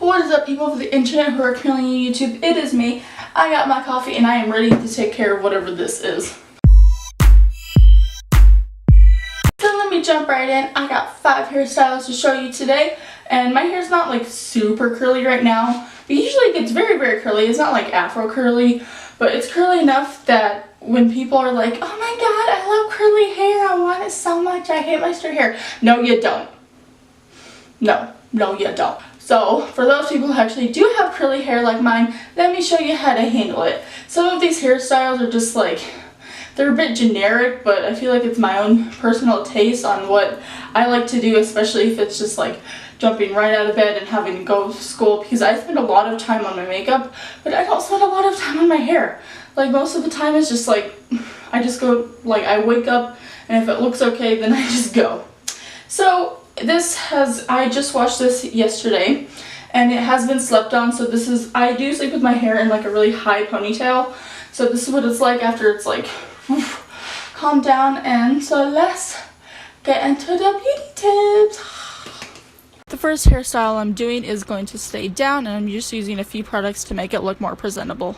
What is up, people of the internet who are currently on YouTube? It is me. I got my coffee and I am ready to take care of whatever this is. So let me jump right in. I got 5 hairstyles to show you today, and my hair's not like super curly right now, but usually it gets very, very curly. It's not like afro curly, but it's curly enough that when people are like, oh my god, I love curly hair, I want it so much, I hate my straight hair. No, you don't. No, you don't. So for those people who actually do have curly hair like mine, let me show you how to handle it. Some of these hairstyles are just like, they're a bit generic, but I feel like it's my own personal taste on what I like to do, especially if it's just like jumping right out of bed and having to go to school, because I spend a lot of time on my makeup, but I don't spend a lot of time on my hair. Like most of the time it's just like, I just go, like I wake up and if it looks okay then I just go. So I just washed this yesterday and it has been slept on, so this is, I do sleep with my hair in like a really high ponytail, so this is what it's like after it's like calm down. And so let's get into the beauty tips. The first hairstyle I'm doing is going to stay down, and I'm just using a few products to make it look more presentable.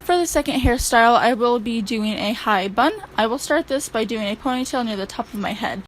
For the second hairstyle, I will be doing a high bun. I will start this by doing a ponytail near the top of my head.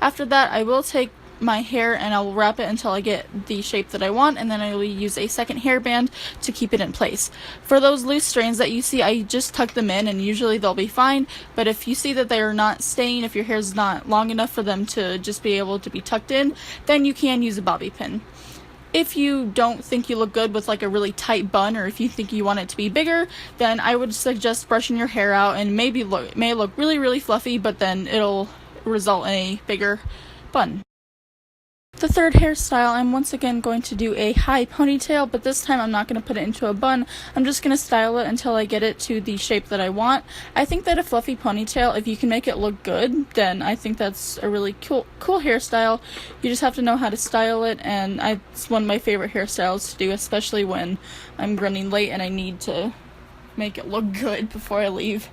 After that, I will take my hair and I'll wrap it until I get the shape that I want, and then I will use a second hairband to keep it in place. For those loose strands that you see, I just tuck them in and usually they'll be fine, but if you see that they're not staying, if your hair's not long enough for them to just be able to be tucked in, then you can use a bobby pin. If you don't think you look good with like a really tight bun, or if you think you want it to be bigger, then I would suggest brushing your hair out, and it may look really, really fluffy, but then it'll result in a bigger bun. The third hairstyle, I'm once again going to do a high ponytail, but this time I'm not going to put it into a bun. I'm just going to style it until I get it to the shape that I want. I think that a fluffy ponytail, if you can make it look good, then I think that's a really cool hairstyle. You just have to know how to style it, and it's one of my favorite hairstyles to do, especially when I'm running late and I need to make it look good before I leave.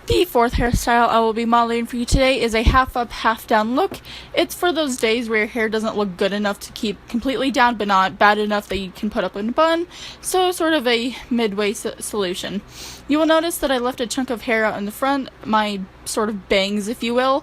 The fourth hairstyle I will be modeling for you today is a half up, half down look. It's for those days where your hair doesn't look good enough to keep completely down, but not bad enough that you can put up in a bun. So sort of a midway solution. You will notice that I left a chunk of hair out in the front, my sort of bangs, if you will.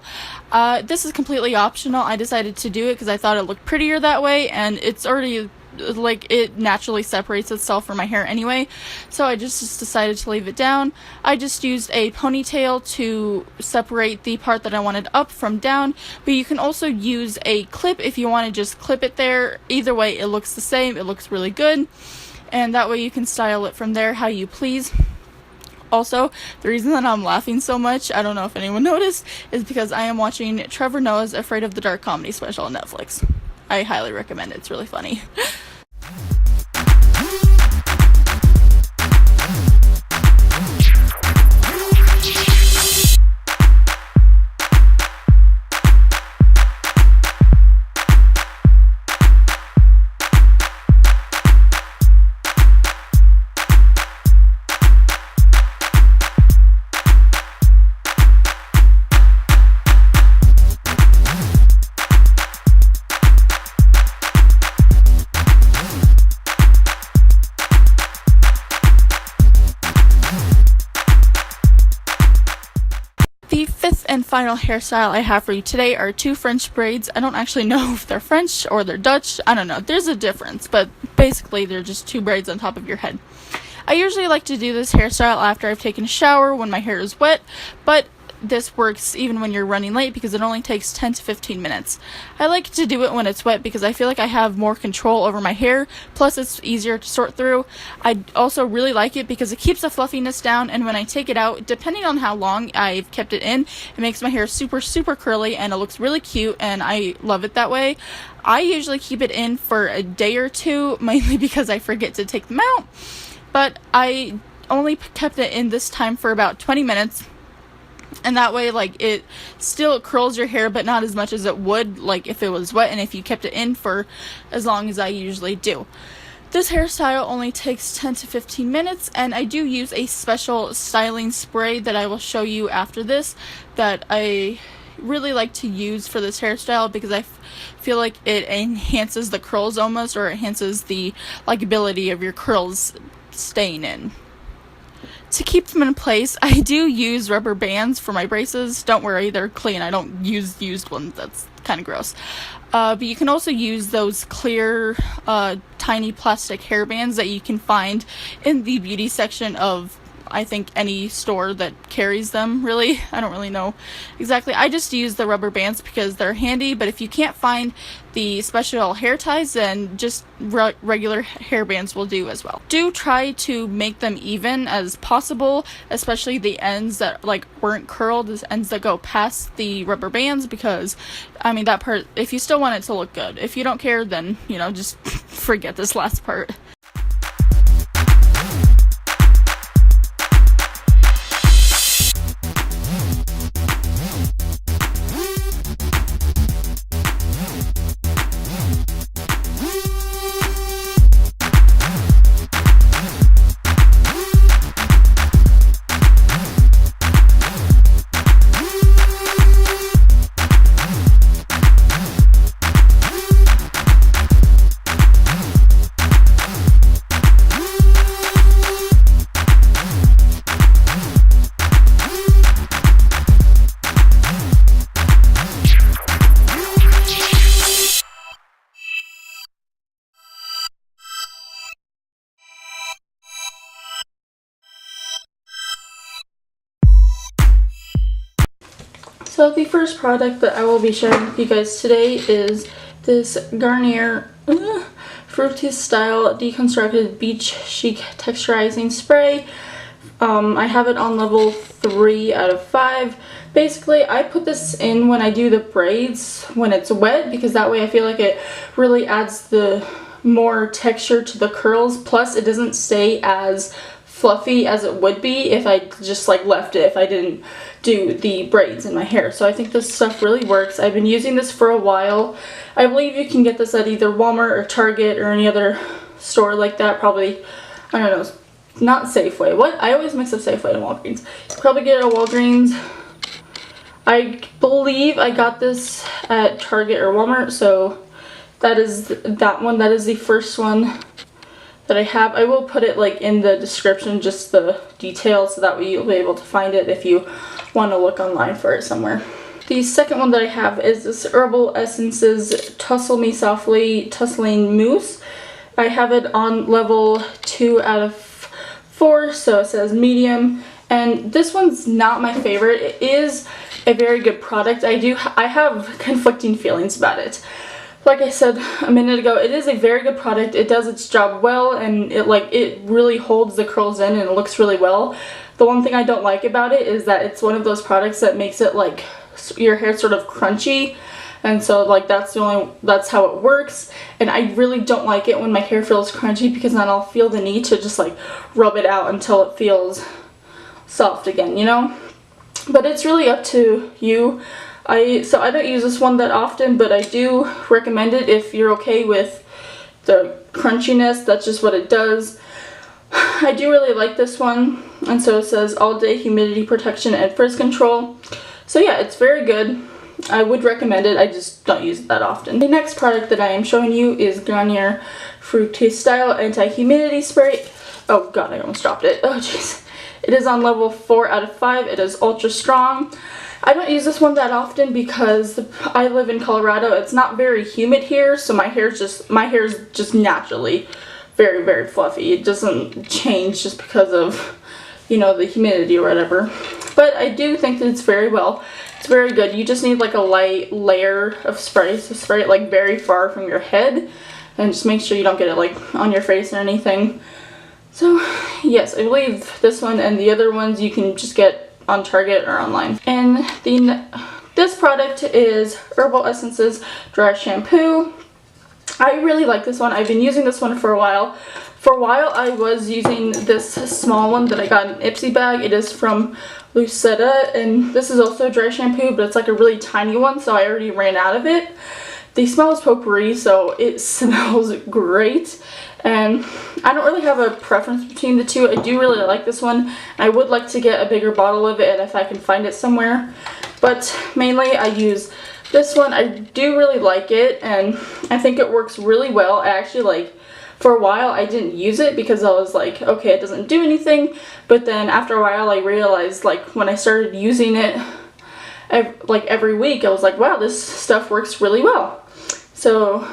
This is completely optional. I decided to do it because I thought it looked prettier that way, and it's already like it naturally separates itself from my hair anyway, so I just decided to leave it down. I just used a ponytail to separate the part that I wanted up from down, but you can also use a clip if you want to just clip it there. Either way, it looks the same. It looks really good, and that way you can style it from there how you please. Also, the reason that I'm laughing so much, I don't know if anyone noticed, is because I am watching Trevor Noah's Afraid of the Dark comedy special on Netflix. I highly recommend it. It's really funny. The fifth and final hairstyle I have for you today are two French braids. I don't actually know if they're French or they're Dutch. I don't know. There's a difference, but basically they're just two braids on top of your head. I usually like to do this hairstyle after I've taken a shower when my hair is wet, but this works even when you're running late because it only takes 10 to 15 minutes. I like to do it when it's wet because I feel like I have more control over my hair, plus it's easier to sort through. I also really like it because it keeps the fluffiness down, and when I take it out, depending on how long I've kept it in, it makes my hair super curly and it looks really cute, and I love it that way. I usually keep it in for a day or two, mainly because I forget to take them out, but I only kept it in this time for about 20 minutes. And that way, like, it still curls your hair, but not as much as it would, like, if it was wet and if you kept it in for as long as I usually do. This hairstyle only takes 10 to 15 minutes, and I do use a special styling spray that I will show you after this that I really like to use for this hairstyle because I feel like it enhances the curls almost, or enhances the likability of your curls staying in. To keep them in place, I do use rubber bands for my braces. Don't worry, they're clean. I don't use used ones. That's kind of gross. But you can also use those clear, tiny plastic hair bands that you can find in the beauty section of, I think, any store that carries them, really. I don't really know exactly. I just use the rubber bands because they're handy, but if you can't find the special hair ties, then just regular hair bands will do as well. Do try to make them even as possible, especially the ends that like weren't curled, the ends that go past the rubber bands, because I mean that part, if you still want it to look good. If you don't care, then just forget this last part. So the first product that I will be sharing with you guys today is this Garnier Fructis Style Deconstructed Beach Chic Texturizing Spray. I have it on level 3 out of 5. Basically, I put this in when I do the braids when it's wet, because that way I feel like it really adds the more texture to the curls, plus it doesn't stay as fluffy as it would be if I just like left it, if I didn't do the braids in my hair. So I think this stuff really works. I've been using this for a while. I believe you can get this at either Walmart or Target or any other store like that, probably, I don't know, not Safeway. What? I always mix up Safeway and Walgreens. Probably get it at Walgreens. I believe I got this at Target or Walmart, so that is that one. That is the first one that I have. I will put it like in the description, just the details, so that way you'll be able to find it if you want to look online for it somewhere. The second one that I have is this Herbal Essences Tussle Me Softly Tussling Mousse. I have it on level 2 out of 4, so it says medium. And this one's not my favorite. It is a very good product. I have conflicting feelings about it. Like I said a minute ago, it is a very good product. It does its job well, and it really holds the curls in and it looks really well. The one thing I don't like about it is that it's one of those products that makes it like your hair sort of crunchy, and so like that's how it works, and I really don't like it when my hair feels crunchy, because then I'll feel the need to just like rub it out until it feels soft again, you know. But it's really up to you. So I don't use this one that often, but I do recommend it if you're okay with the crunchiness. That's just what it does. I do really like this one, and so it says all day humidity protection and frizz control. So yeah, it's very good. I would recommend it. I just don't use it that often. The next product that I am showing you is Garnier Fructis Style Anti-Humidity Spray. Oh god, I almost dropped it. Oh jeez. It is on level 4 out of 5. It is ultra strong. I don't use this one that often because I live in Colorado. It's not very humid here, so my hair is just naturally very, very fluffy. It doesn't change just because of, you know, the humidity or whatever. But I do think that it's very well. It's very good. You just need like a light layer of spray, so spray it like very far from your head, and just make sure you don't get it like on your face or anything. So yes, I believe this one and the other ones you can just get on Target or online. And this product is Herbal Essences Dry Shampoo. I really like this one. I've been using this one for a while. For a while I was using this small one that I got in an Ipsy bag. It is from Lucetta, and this is also a dry shampoo, but it's like a really tiny one, so I already ran out of it. The smell is potpourri, so it smells great, and I don't really have a preference between the two. I do really like this one. I would like to get a bigger bottle of it if I can find it somewhere, but mainly I use this one. I do really like it, and I think it works really well. I actually, like, for a while I didn't use it because I was like, okay, it doesn't do anything, but then after a while I realized, like, when I started using it like every week, I was like, wow, this stuff works really well. So,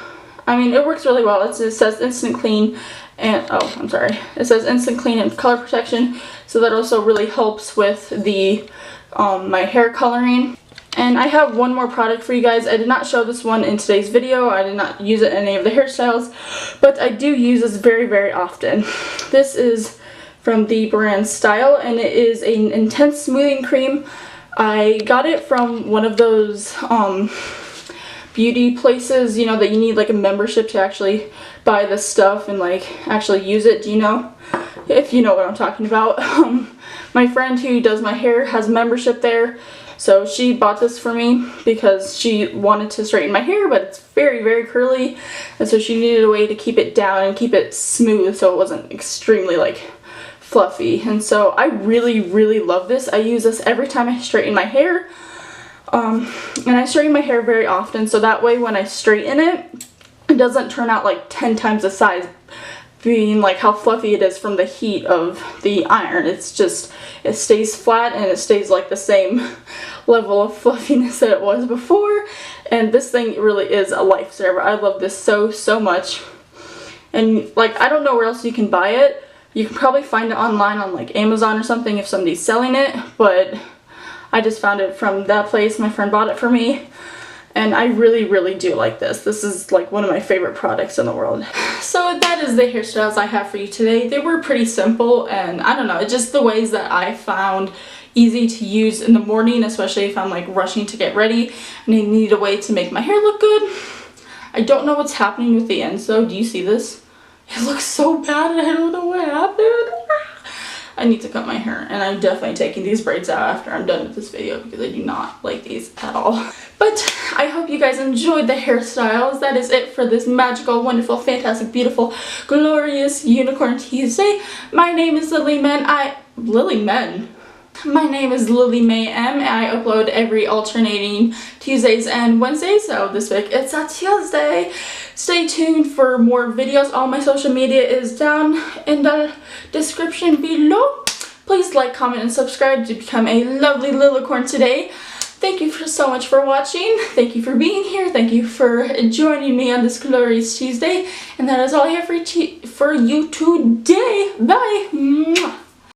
I mean, it works really well. It says instant clean, and oh, I'm sorry. It says instant clean and color protection, so that also really helps with the my hair coloring. And I have one more product for you guys. I did not show this one in today's video. I did not use it in any of the hairstyles, but I do use this very, very often. This is from the brand Style, and it is an intense smoothing cream. I got it from one of those beauty places, you know, that you need like a membership to actually buy this stuff and like actually use it. Do you know? If you know what I'm talking about. My friend who does my hair has a membership there, so she bought this for me because she wanted to straighten my hair, but it's very, very curly, and so she needed a way to keep it down and keep it smooth so it wasn't extremely like fluffy. And so I really, really love this. I use this every time I straighten my hair. And I straighten my hair very often, so that way when I straighten it, it doesn't turn out like 10 times the size, being like how fluffy it is from the heat of the iron. It's just, it stays flat and it stays like the same level of fluffiness that it was before. And this thing really is a lifesaver. I love this so, so much. And like, I don't know where else you can buy it. You can probably find it online on like Amazon or something if somebody's selling it, but I just found it from that place. My friend bought it for me, and I really, really do like this. This is like one of my favorite products in the world. So that is the hairstyles I have for you today. They were pretty simple, and I don't know, it's just the ways that I found easy to use in the morning, especially if I'm like rushing to get ready and I need a way to make my hair look good. I don't know what's happening with the ends though. Do you see this? It looks so bad and I don't know what happened. I need to cut my hair, and I'm definitely taking these braids out after I'm done with this video because I do not like these at all. But I hope you guys enjoyed the hairstyles. That is it for this magical, wonderful, fantastic, beautiful, glorious Unicorn Tuesday. My name is Lilli Men. My name is Lilli May M, and I upload every alternating Tuesdays and Wednesdays, so this week it's a Tuesday. Stay tuned for more videos. All my social media is down in the description below. Please like, comment, and subscribe to become a lovely Lillicorn today. Thank you so much for watching. Thank you for being here. Thank you for joining me on this glorious Tuesday. And that is all I have for you today. Bye! Mwah.